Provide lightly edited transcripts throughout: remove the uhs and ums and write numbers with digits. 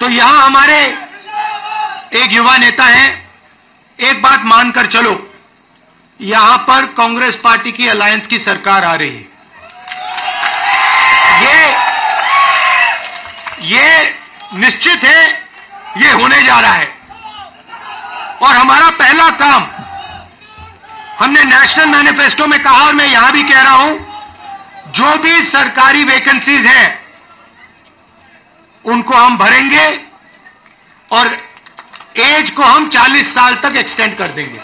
तो यहां हमारे एक युवा नेता हैं, एक बात मानकर चलो, यहां पर कांग्रेस पार्टी की अलायंस की सरकार आ रही है। ये निश्चित है, ये होने जा रहा है। और हमारा पहला काम, हमने नेशनल मैनिफेस्टो में कहा और मैं यहां भी कह रहा हूं, जो भी सरकारी वैकेंसीज हैं उनको हम भरेंगे और एज को हम 40 साल तक एक्सटेंड कर देंगे।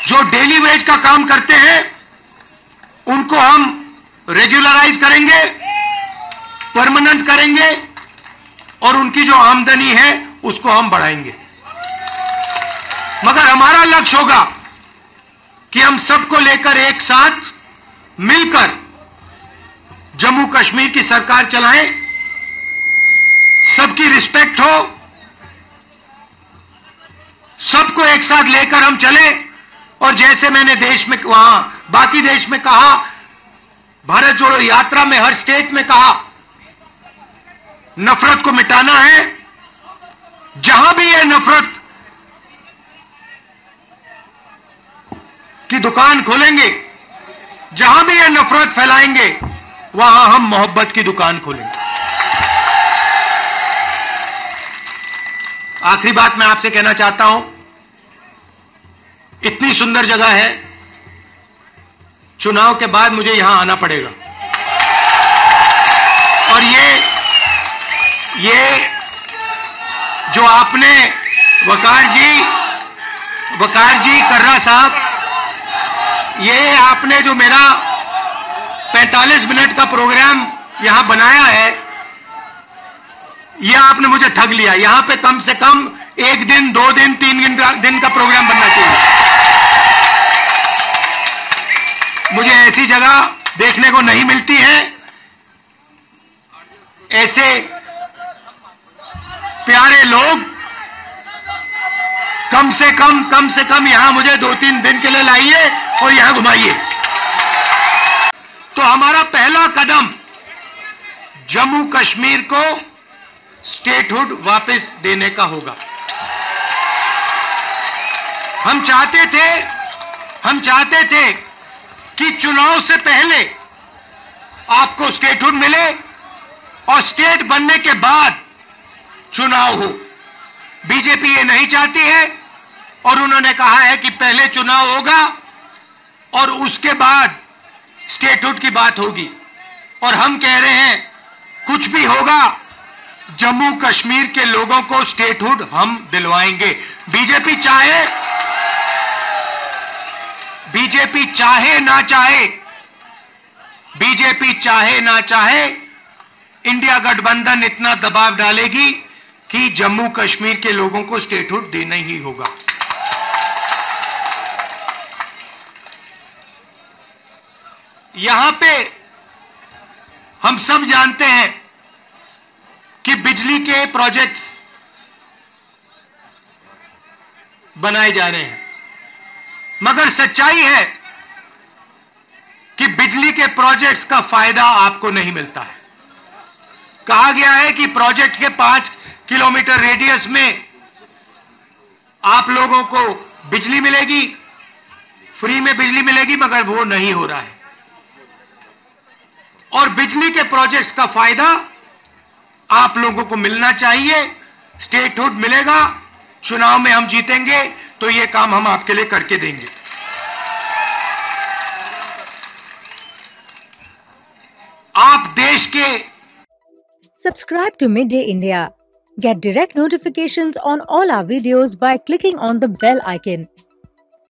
जो डेली वेज का काम करते हैं उनको हम रेगुलराइज करेंगे, परमानेंट करेंगे और उनकी जो आमदनी है उसको हम बढ़ाएंगे। मगर हमारा लक्ष्य होगा कि हम सबको लेकर एक साथ मिलकर जम्मू कश्मीर की सरकार चलाएं, सबकी रिस्पेक्ट हो, सबको एक साथ लेकर हम चलें। और जैसे मैंने देश में वहां बाकी देश में कहा, भारत जोड़ो यात्रा में हर स्टेट में कहा, नफरत को मिटाना है। जहां भी ये नफरत की दुकान खोलेंगे, जहां भी ये नफरत फैलाएंगे, वहां हम मोहब्बत की दुकान खोलेंगे। आखिरी बात मैं आपसे कहना चाहता हूं, इतनी सुंदर जगह है, चुनाव के बाद मुझे यहां आना पड़ेगा। और ये जो आपने वकार जी कर्रा साहब, ये आपने जो मेरा 45 मिनट का प्रोग्राम यहां बनाया है, यह आपने मुझे ठग लिया। यहां पे कम से कम 1 दिन, 2 दिन, 3 दिन का प्रोग्राम बनना चाहिए। मुझे ऐसी जगह देखने को नहीं मिलती है, ऐसे प्यारे लोग। कम से कम यहां मुझे 2-3 दिन के लिए लाइए और यहां घुमाइए। तो हमारा पहला कदम जम्मू कश्मीर को स्टेटहुड वापस देने का होगा। हम चाहते थे कि चुनाव से पहले आपको स्टेटहुड मिले और स्टेट बनने के बाद चुनाव हो। बीजेपी ये नहीं चाहती है और उन्होंने कहा है कि पहले चुनाव होगा और उसके बाद स्टेटहुड की बात होगी। और हम कह रहे हैं, कुछ भी होगा, जम्मू कश्मीर के लोगों को स्टेटहुड हम दिलवाएंगे। बीजेपी चाहे ना चाहे, इंडिया गठबंधन इतना दबाव डालेगी कि जम्मू कश्मीर के लोगों को स्टेटहुड देना ही होगा। यहां पे हम सब जानते हैं कि बिजली के प्रोजेक्ट्स बनाए जा रहे हैं, मगर सच्चाई है कि बिजली के प्रोजेक्ट्स का फायदा आपको नहीं मिलता है। कहा गया है कि प्रोजेक्ट के 5 किलोमीटर रेडियस में आप लोगों को बिजली मिलेगी, फ्री में बिजली मिलेगी, मगर वो नहीं हो रहा है। और बिजली के प्रोजेक्ट्स का फायदा आप लोगों को मिलना चाहिए। स्टेटहुड मिलेगा, चुनाव में हम जीतेंगे तो ये काम हम आपके लिए करके देंगे। आप देश के Subscribe to Midday India. Get direct notifications on all our videos by clicking on the bell icon.